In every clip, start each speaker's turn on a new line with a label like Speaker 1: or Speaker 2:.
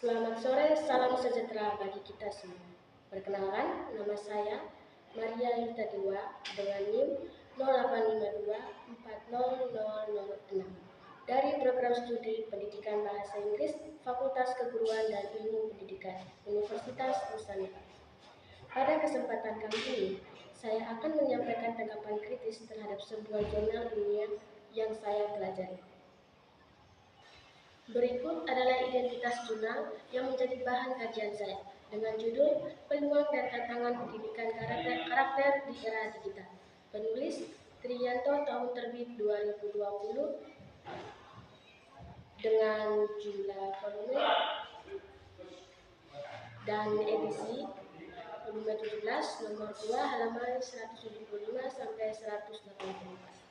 Speaker 1: Selamat sore, salam sejahtera bagi kita semua. Perkenalkan, nama saya Maria Yulita Dewa dengan NIM 08524006 dari program studi Pendidikan Bahasa Inggris Fakultas Keguruan dan Ilmu Pendidikan Universitas Nusantara. Pada kesempatan kali ini, saya akan menyampaikan tanggapan kritis terhadap sebuah jurnal ilmiah yang saya pelajari. Berikut adalah identitas jurnal yang menjadi bahan kajian saya dengan judul Peluang dan Tantangan Pendidikan Karakter di Era Digital. Penulis Triyanto, tahun terbit 2020 dengan jumlah volume dan edisi volume 17 nomor 2 halaman 175 sampai 184.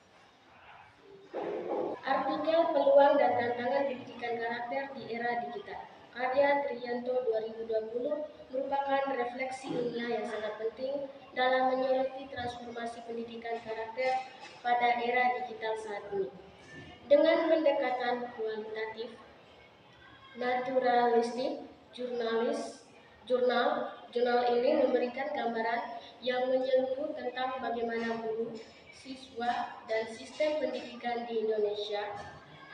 Speaker 1: Artikel Peluang dan Tantangan Pendidikan Karakter di Era Digital karya Triyanto 2020 merupakan refleksi ilmiah yang sangat penting dalam menyoroti transformasi pendidikan karakter pada era digital saat ini. Dengan pendekatan kualitatif, naturalistik, jurnal ini memberikan gambaran yang menyeluruh tentang bagaimana guru, siswa, dan sistem pendidikan di Indonesia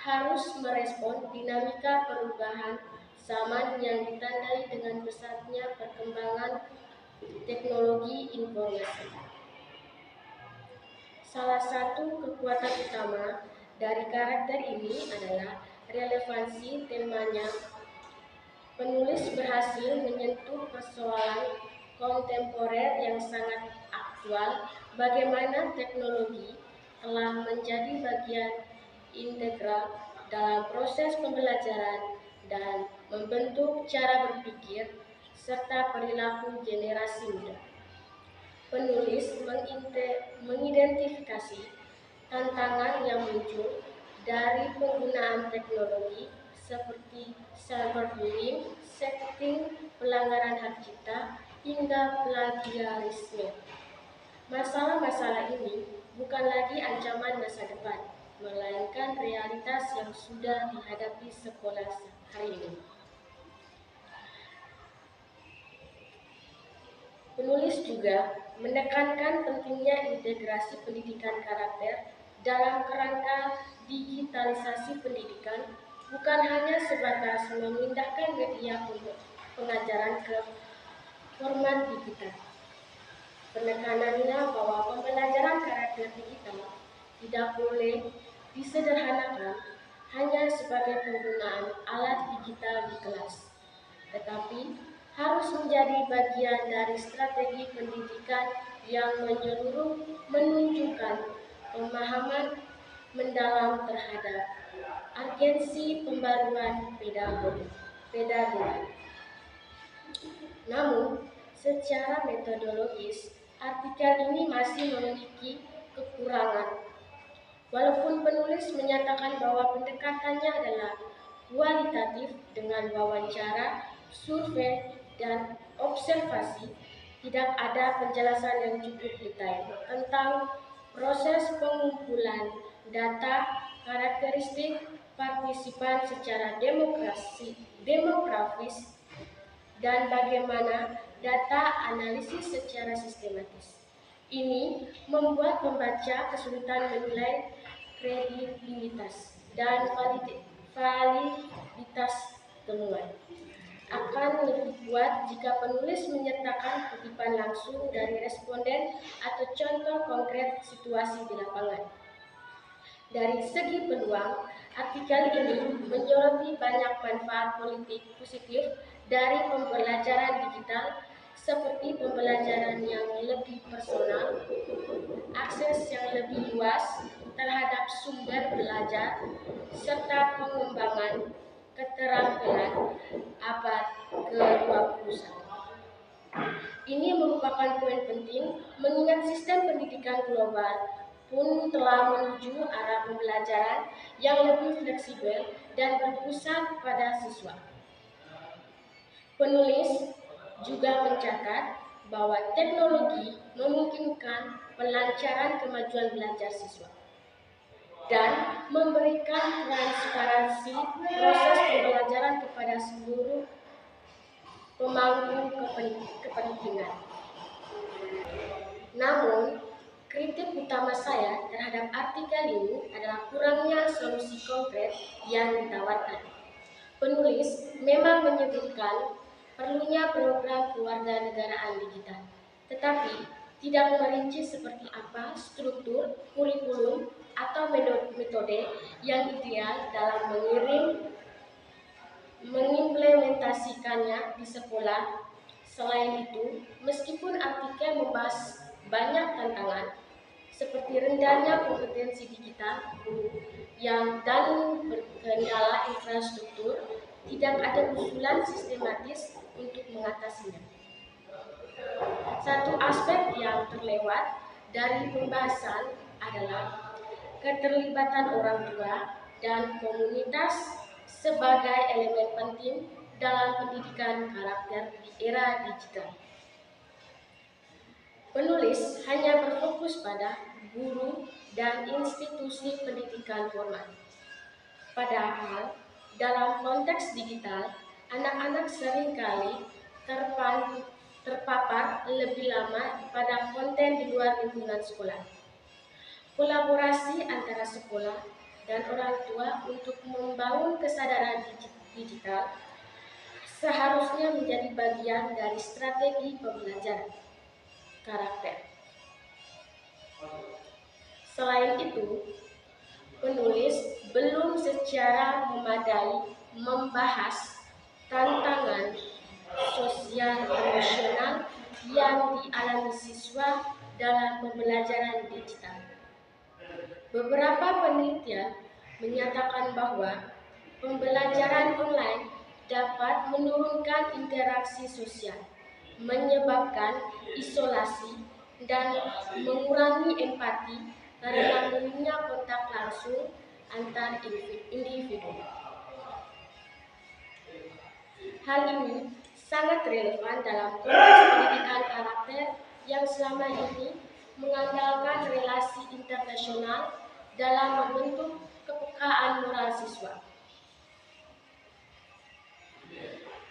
Speaker 1: harus merespon dinamika perubahan zaman yang ditandai dengan pesatnya perkembangan teknologi informasi. Salah satu kekuatan utama dari karakter ini adalah relevansi temanya. Penulis berhasil menyentuh persoalan kontemporer yang sangat aktual, bagaimana teknologi telah menjadi bagian integral dalam proses pembelajaran dan membentuk cara berpikir serta perilaku generasi muda. Penulis mengidentifikasi tantangan yang muncul dari penggunaan teknologi seperti cyberbullying, sexting, pelanggaran hak cipta, hingga plagiarisme. Masalah-masalah ini bukan lagi ancaman masa depan, melainkan realitas yang sudah dihadapi sekolah hari ini. Penulis juga menekankan pentingnya integrasi pendidikan karakter dalam kerangka digitalisasi pendidikan, bukan hanya sebatas memindahkan media pengajaran ke format digital. Penekanannya bahwa pembelajaran karakter digital tidak boleh disederhanakan hanya sebagai penggunaan alat digital di kelas, tetapi harus menjadi bagian dari strategi pendidikan yang menyeluruh, menunjukkan pemahaman mendalam terhadap urgensi pembaruan pedagogi. Namun, secara metodologis, artikel ini masih memiliki kekurangan. Walaupun penulis menyatakan bahwa pendekatannya adalah kualitatif dengan wawancara, survei, dan observasi, tidak ada penjelasan yang cukup detail tentang proses pengumpulan data, karakteristik partisipan secara demografis, dan bagaimana data analisis secara sistematis. Ini membuat pembaca kesulitan menilai kredibilitas dan validitas temuan. Akan lebih kuat jika penulis menyertakan kutipan langsung dari responden atau contoh konkret situasi di lapangan. Dari segi peluang, artikel ini menyoroti banyak manfaat politik positif dari pembelajaran digital, seperti pembelajaran yang lebih personal, akses yang lebih luas terhadap sumber belajar, serta pengembangan keterampilan abad ke-21. Ini merupakan poin penting mengingat sistem pendidikan global pun telah menuju arah pembelajaran yang lebih fleksibel dan berpusat pada siswa. Penulis juga mencatat bahwa teknologi memungkinkan pelancaran kemajuan belajar siswa dan memberikan transparansi proses pembelajaran kepada seluruh pemangku kepentingan. Namun, kritik utama saya terhadap artikel ini adalah kurangnya solusi konkret yang ditawarkan. Penulis memang menyebutkan perlunya program kewarganegaraan digital, tetapi tidak merinci seperti apa struktur, kurikulum, atau metode yang ideal dalam mengimplementasikannya di sekolah. Selain itu, meskipun artikel membahas banyak tantangan, seperti rendahnya kompetensi digital guru dan berkendala infrastruktur, tidak ada usulan sistematis untuk mengatasinya. Satu aspek yang terlewat dari pembahasan adalah keterlibatan orang tua dan komunitas sebagai elemen penting dalam pendidikan karakter di era digital. Penulis hanya berfokus pada guru dan institusi pendidikan formal. Padahal, dalam konteks digital, anak-anak seringkali terpapar lebih lama pada konten di luar lingkungan sekolah. Kolaborasi antara sekolah dan orang tua untuk membangun kesadaran digital seharusnya menjadi bagian dari strategi pembelajaran karakter. Selain itu, penulis belum secara memadai membahas tantangan sosial emosional yang dialami siswa dalam pembelajaran digital. Beberapa penelitian menyatakan bahwa pembelajaran online dapat menurunkan interaksi sosial, menyebabkan isolasi, dan mengurangi empati karena minimnya kontak langsung antar individu. Hal ini sangat relevan dalam konteks pendidikan karakter yang selama ini mengandalkan relasi internasional dalam membentuk kepekaan moral siswa.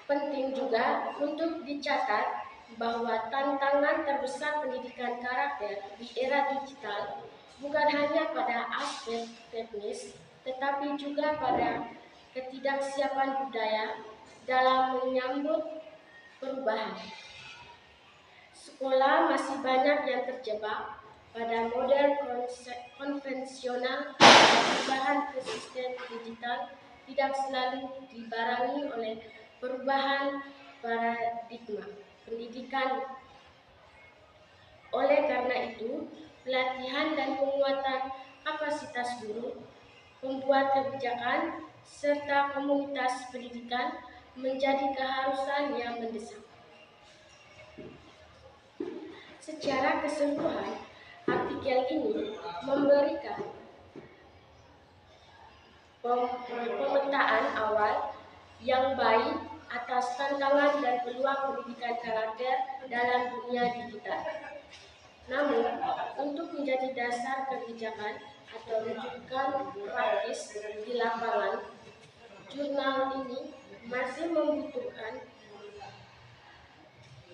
Speaker 1: Penting juga untuk dicatat bahwa tantangan terbesar pendidikan karakter di era digital bukan hanya pada aspek teknis, tetapi juga pada ketidaksiapan budaya dalam menyambut perubahan. Sekolah masih banyak yang terjebak pada model konvensional dan perubahan ke sistem digital tidak selalu dibarengi oleh perubahan paradigma pendidikan. Oleh karena itu, pelatihan dan penguatan kapasitas guru, pembuat kebijakan, serta komunitas pendidikan menjadi keharusan yang mendesak. Secara keseluruhan, artikel ini memberikan pemetaan awal yang baik atas tantangan dan peluang pendidikan karakter dalam dunia digital. Namun, untuk menjadi dasar kebijakan atau rujukan praktis di lapangan, jurnal ini masih membutuhkan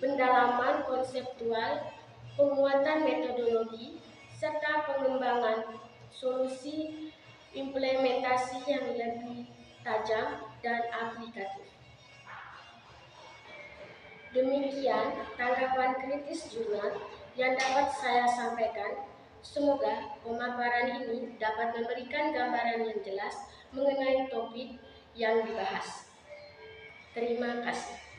Speaker 1: pendalaman konseptual, penguatan metodologi, serta pengembangan solusi implementasi yang lebih tajam dan aplikatif. Demikian tanggapan kritis jurnal yang dapat saya sampaikan. Semoga pemaparan ini dapat memberikan gambaran yang jelas mengenai topik yang dibahas. Terima kasih.